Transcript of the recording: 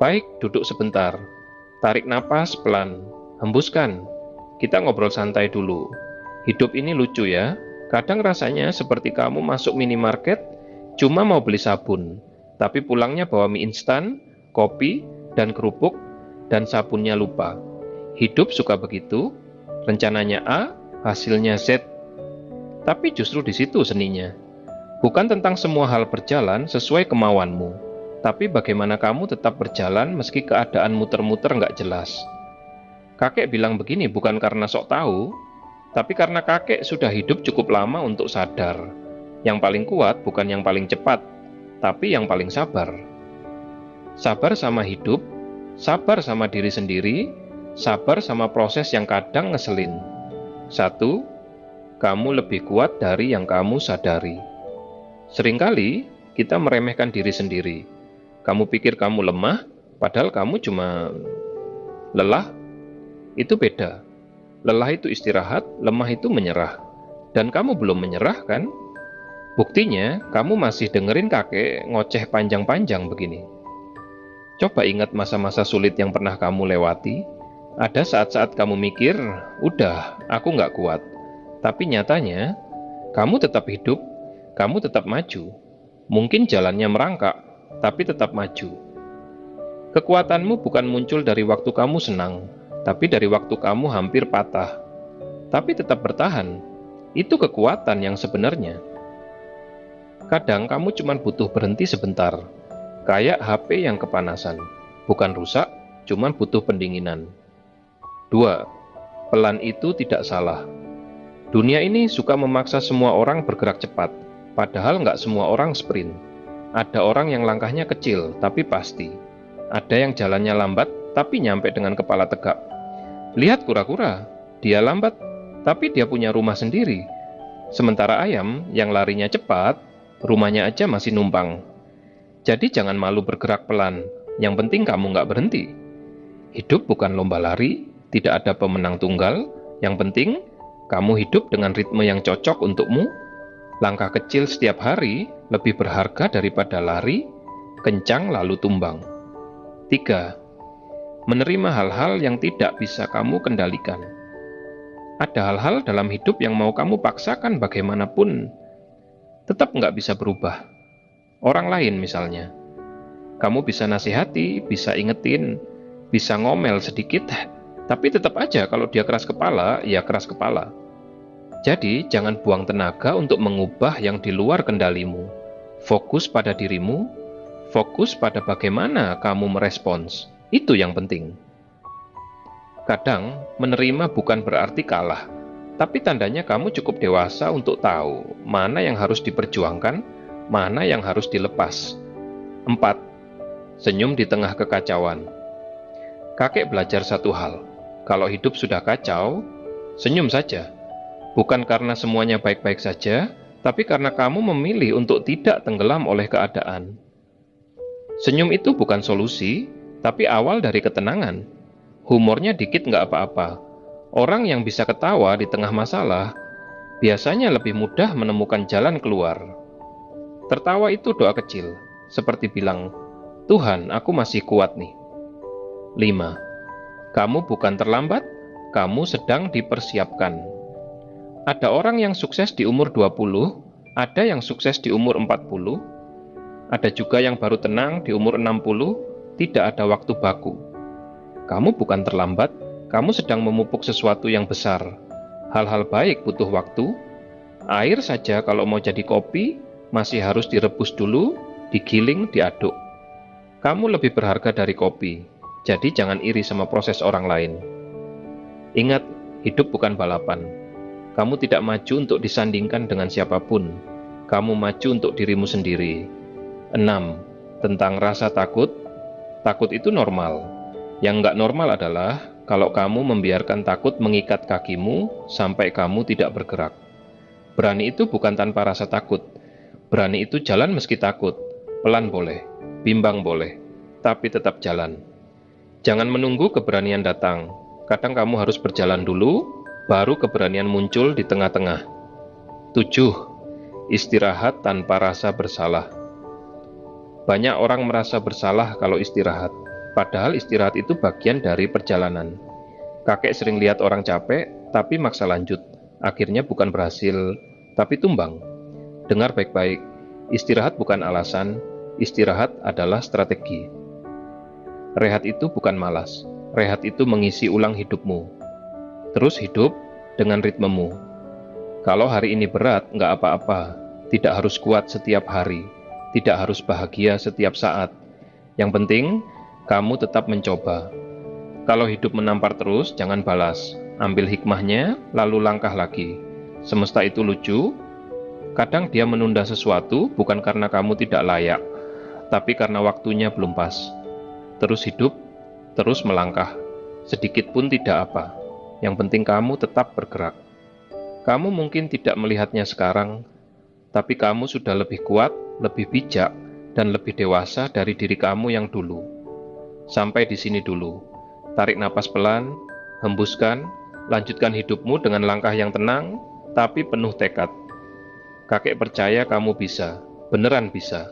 Baik, duduk sebentar. Tarik napas pelan, hembuskan. Kita ngobrol santai dulu. Hidup ini lucu ya. Kadang rasanya seperti kamu masuk minimarket, cuma mau beli sabun, tapi pulangnya bawa mie instan, kopi, dan kerupuk, dan sabunnya lupa. Hidup suka begitu, rencananya A, hasilnya Z. Tapi justru di situ seninya. Bukan tentang semua hal berjalan sesuai kemauanmu, tapi bagaimana kamu tetap berjalan meski keadaan muter-muter nggak jelas. Kakek bilang begini bukan karena sok tahu, tapi karena kakek sudah hidup cukup lama untuk sadar. Yang paling kuat bukan yang paling cepat, tapi yang paling sabar. Sabar sama hidup, sabar sama diri sendiri, sabar sama proses yang kadang ngeselin. 1. Kamu lebih kuat dari yang kamu sadari. Seringkali kita meremehkan diri sendiri. Kamu pikir kamu lemah, padahal kamu cuma lelah. Itu beda. Lelah itu istirahat, lemah itu menyerah. Dan kamu belum menyerah kan? Buktinya, kamu masih dengerin kakek ngoceh panjang-panjang begini. Coba ingat masa-masa sulit yang pernah kamu lewati. Ada saat-saat kamu mikir, udah, aku nggak kuat. Tapi nyatanya, kamu tetap hidup, kamu tetap maju. Mungkin jalannya merangkak, tapi tetap maju. Kekuatanmu bukan muncul dari waktu kamu senang, tapi dari waktu kamu hampir patah. Tapi tetap bertahan, itu kekuatan yang sebenarnya. Kadang kamu cuma butuh berhenti sebentar, kayak HP yang kepanasan. Bukan rusak, cuma butuh pendinginan. 2. Pelan itu tidak salah. Dunia ini suka memaksa semua orang bergerak cepat, padahal nggak semua orang sprint. Ada orang yang langkahnya kecil, tapi pasti. Ada yang jalannya lambat, tapi nyampe dengan kepala tegak. Lihat kura-kura, dia lambat, tapi dia punya rumah sendiri. Sementara ayam yang larinya cepat, rumahnya aja masih numpang. Jadi jangan malu bergerak pelan, yang penting kamu nggak berhenti. Hidup bukan lomba lari, tidak ada pemenang tunggal, yang penting kamu hidup dengan ritme yang cocok untukmu. Langkah kecil setiap hari lebih berharga daripada lari, kencang lalu tumbang. 3. Menerima hal-hal yang tidak bisa kamu kendalikan. Ada hal-hal dalam hidup yang mau kamu paksakan bagaimanapun, tetap nggak bisa berubah. Orang lain misalnya. Kamu bisa nasihati, bisa ingetin, bisa ngomel sedikit, tapi tetap aja kalau dia keras kepala, ya keras kepala. Jadi, jangan buang tenaga untuk mengubah yang di luar kendalimu. Fokus pada dirimu, fokus pada bagaimana kamu merespons. Itu yang penting. Kadang, menerima bukan berarti kalah, tapi tandanya kamu cukup dewasa untuk tahu mana yang harus diperjuangkan, mana yang harus dilepas. 4. Senyum di tengah kekacauan. Kakek belajar satu hal, kalau hidup sudah kacau, senyum saja. Bukan karena semuanya baik-baik saja, tapi karena kamu memilih untuk tidak tenggelam oleh keadaan. Senyum itu bukan solusi, tapi awal dari ketenangan. Humornya dikit nggak apa-apa. Orang yang bisa ketawa di tengah masalah, biasanya lebih mudah menemukan jalan keluar. Tertawa itu doa kecil, seperti bilang, Tuhan, aku masih kuat nih. 5. Kamu bukan terlambat, kamu sedang dipersiapkan. Ada orang yang sukses di umur 20, ada yang sukses di umur 40, ada juga yang baru tenang di umur 60, tidak ada waktu baku. Kamu bukan terlambat, kamu sedang memupuk sesuatu yang besar. Hal-hal baik butuh waktu. Air saja kalau mau jadi kopi, masih harus direbus dulu, digiling, diaduk. Kamu lebih berharga dari kopi, jadi jangan iri sama proses orang lain. Ingat, hidup bukan balapan. Kamu tidak maju untuk disandingkan dengan siapapun. Kamu maju untuk dirimu sendiri. 6. Tentang rasa takut. Takut itu normal. Yang nggak normal adalah kalau kamu membiarkan takut mengikat kakimu sampai kamu tidak bergerak. Berani itu bukan tanpa rasa takut. Berani itu jalan meski takut. Pelan boleh, bimbang boleh, tapi tetap jalan. Jangan menunggu keberanian datang. Kadang kamu harus berjalan dulu, baru keberanian muncul di tengah-tengah. 7. Istirahat tanpa rasa bersalah. Banyak orang merasa bersalah kalau istirahat. Padahal istirahat itu bagian dari perjalanan. Kakek sering lihat orang capek, tapi maksa lanjut. Akhirnya bukan berhasil, tapi tumbang. Dengar baik-baik, istirahat bukan alasan, istirahat adalah strategi. Rehat itu bukan malas, rehat itu mengisi ulang hidupmu. Terus hidup dengan ritmemu. Kalau hari ini berat, nggak apa-apa. Tidak harus kuat setiap hari, tidak harus bahagia setiap saat. Yang penting, kamu tetap mencoba. Kalau hidup menampar terus, jangan balas. Ambil hikmahnya, lalu langkah lagi. Semesta itu lucu. Kadang dia menunda sesuatu bukan karena kamu tidak layak, tapi karena waktunya belum pas. Terus hidup, terus melangkah. Sedikit pun tidak apa. Yang penting kamu tetap bergerak. Kamu mungkin tidak melihatnya sekarang, tapi kamu sudah lebih kuat, lebih bijak, dan lebih dewasa dari diri kamu yang dulu. Sampai di sini dulu. Tarik napas pelan, hembuskan, lanjutkan hidupmu dengan langkah yang tenang, tapi penuh tekad. Kakek percaya kamu bisa, beneran bisa.